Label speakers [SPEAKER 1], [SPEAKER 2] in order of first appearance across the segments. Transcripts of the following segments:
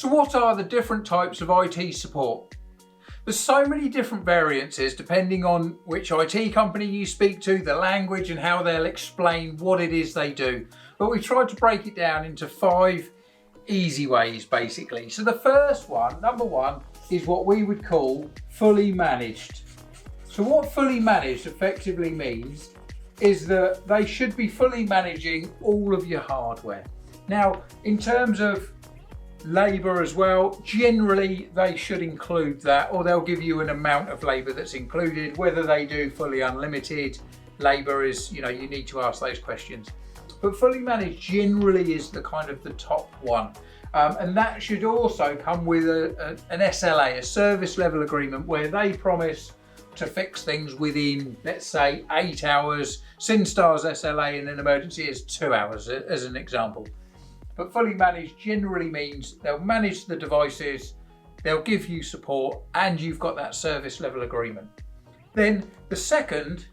[SPEAKER 1] So what are the different types of IT support? There's so many different variances depending on which IT company you speak to, the language and how they'll explain what it is they do. But we tried to break it down into 5 easy ways basically. So the first one, number 1, is what we would call fully managed. So what fully managed effectively means is that they should be fully managing all of your hardware. Now, in terms of labour as well, generally they should include that, or they'll give you an amount of labour that's included. Whether they do fully unlimited labour is, you need to ask those questions. But fully managed generally is the kind of the top one. And that should also come with an SLA, a service level agreement, where they promise to fix things within, let's say, 8 hours. Syn-Star's SLA in an emergency is 2 hours, as an example. But fully managed generally means they'll manage the devices, they'll give you support, and you've got that service level agreement. Then the second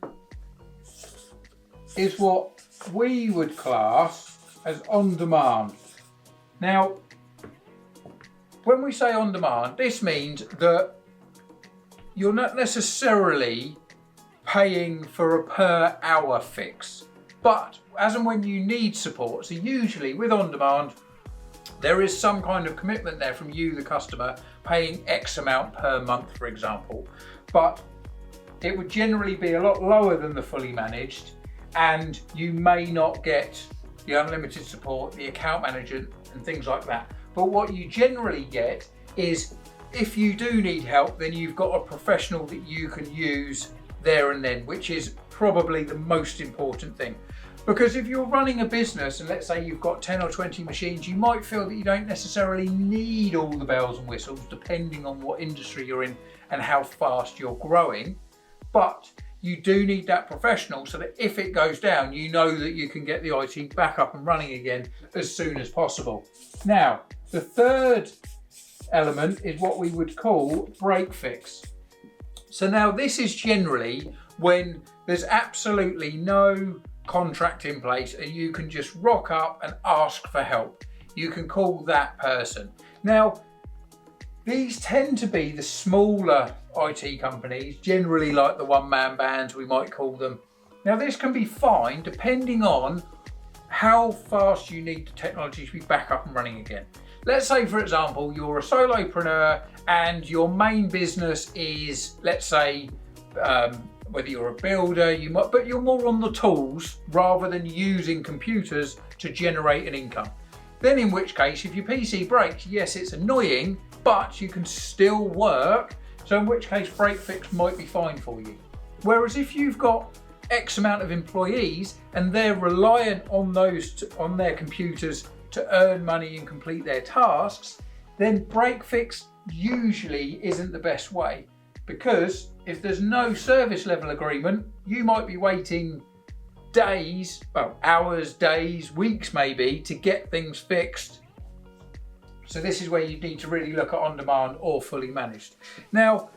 [SPEAKER 1] is what we would class as on demand. Now, when we say on demand, this means that you're not necessarily paying for a per hour fix, but as and when you need support. So usually with on demand, there is some kind of commitment there from you, the customer, paying X amount per month, for example, but it would generally be a lot lower than the fully managed, and you may not get the unlimited support, the account manager and things like that. But what you generally get is, if you do need help, then you've got a professional that you can use there and then, which is probably the most important thing. Because if you're running a business and let's say you've got 10 or 20 machines, you might feel that you don't necessarily need all the bells and whistles depending on what industry you're in and how fast you're growing. But you do need that professional so that if it goes down, you know that you can get the IT back up and running again as soon as possible. Now, the third element is what we would call break fix. So now this is generally when there's absolutely no contract in place and you can just rock up and ask for help. You can call that person. Now, these tend to be the smaller IT companies, generally like the one-man bands, we might call them. Now, this can be fine depending on how fast you need the technology to be back up and running again. Let's say, for example, you're a solopreneur and your main business is, let's say, whether you're a builder, but you're more on the tools rather than using computers to generate an income. Then in which case, if your PC breaks, yes, it's annoying, but you can still work. So in which case, break fix might be fine for you. Whereas if you've got X amount of employees and they're reliant on on their computers to earn money and complete their tasks, then break fix usually isn't the best way. Because if there's no service level agreement, you might be waiting days, well, hours, days, weeks maybe, to get things fixed. So this is where you need to really look at on demand or fully managed. Now,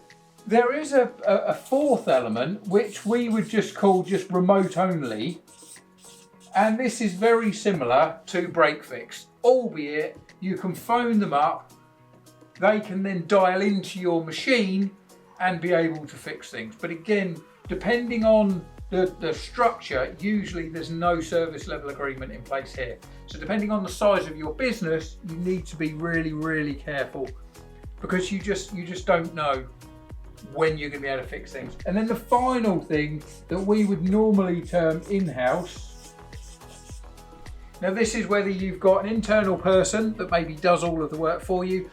[SPEAKER 1] there is a fourth element, which we would just call just remote only. And this is very similar to break fix, albeit you can phone them up, they can then dial into your machine and be able to fix things. But again, depending on the structure, usually there's no service level agreement in place here. So depending on the size of your business, you need to be really, really careful, because you just don't know when you're going to be able to fix things. And then the final thing that we would normally term in-house. Now this is whether you've got an internal person that maybe does all of the work for you.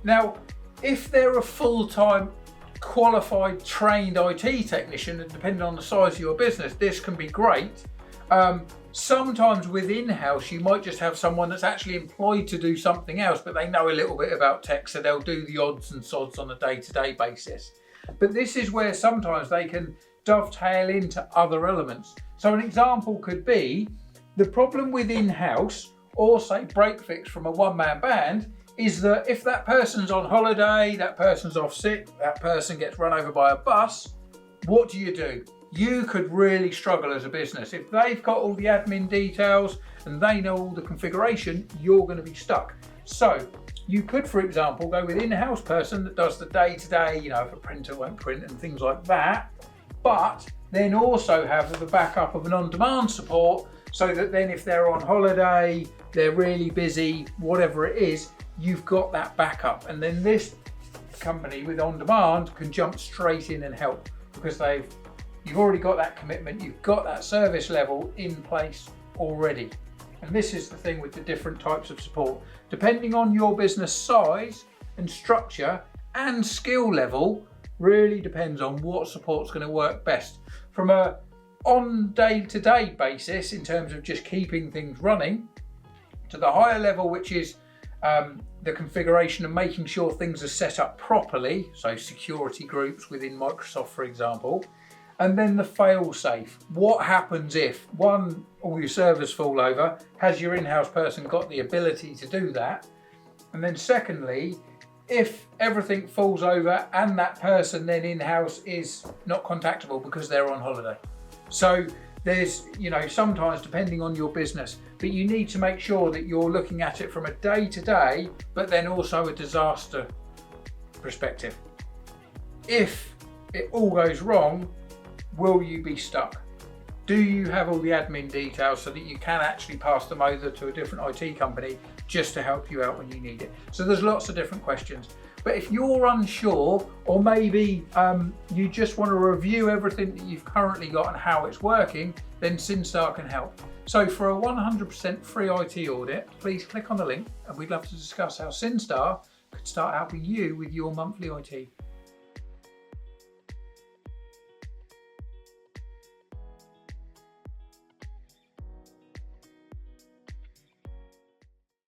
[SPEAKER 1] Now, if they're a full-time qualified trained IT technician, and depending on the size of your business, this can be great. Sometimes with in-house, you might just have someone that's actually employed to do something else, but they know a little bit about tech, so they'll do the odds and sods on a day-to-day basis. But this is where sometimes they can dovetail into other elements. So an example could be the problem with in-house, or say break fix from a one-man band, is that if that person's on holiday, that person's off sick, that person gets run over by a bus, what do? You could really struggle as a business. If they've got all the admin details and they know all the configuration, you're going to be stuck. So You could, for example, go with in-house person that does the day-to-day, you know, if a printer won't print and things like that, but then also have the backup of an on-demand support, so that then if they're on holiday, they're really busy, whatever it is, you've got that backup. And then this company with on-demand can jump straight in and help, because you've already got that commitment, you've got that service level in place already. And this is the thing with the different types of support. Depending on your business size and structure and skill level, really depends on what support's going to work best. From a on day-to-day basis, in terms of just keeping things running, to the higher level, which is the configuration and making sure things are set up properly, so security groups within Microsoft, for example, and then the fail-safe. What happens if, one, all your servers fall over? Has your in-house person got the ability to do that? And then secondly, if everything falls over and that person then in-house is not contactable because they're on holiday. So there's, you know, sometimes depending on your business, but you need to make sure that you're looking at it from a day-to-day, but then also a disaster perspective. If it all goes wrong, will you be stuck? Do you have all the admin details so that you can actually pass them over to a different IT company just to help you out when you need it? So there's lots of different questions. But if you're unsure, or maybe you just want to review everything that you've currently got and how it's working, then Syn-Star can help. So for a 100% free IT audit, please click on the link, and we'd love to discuss how Syn-Star could start helping you with your monthly IT.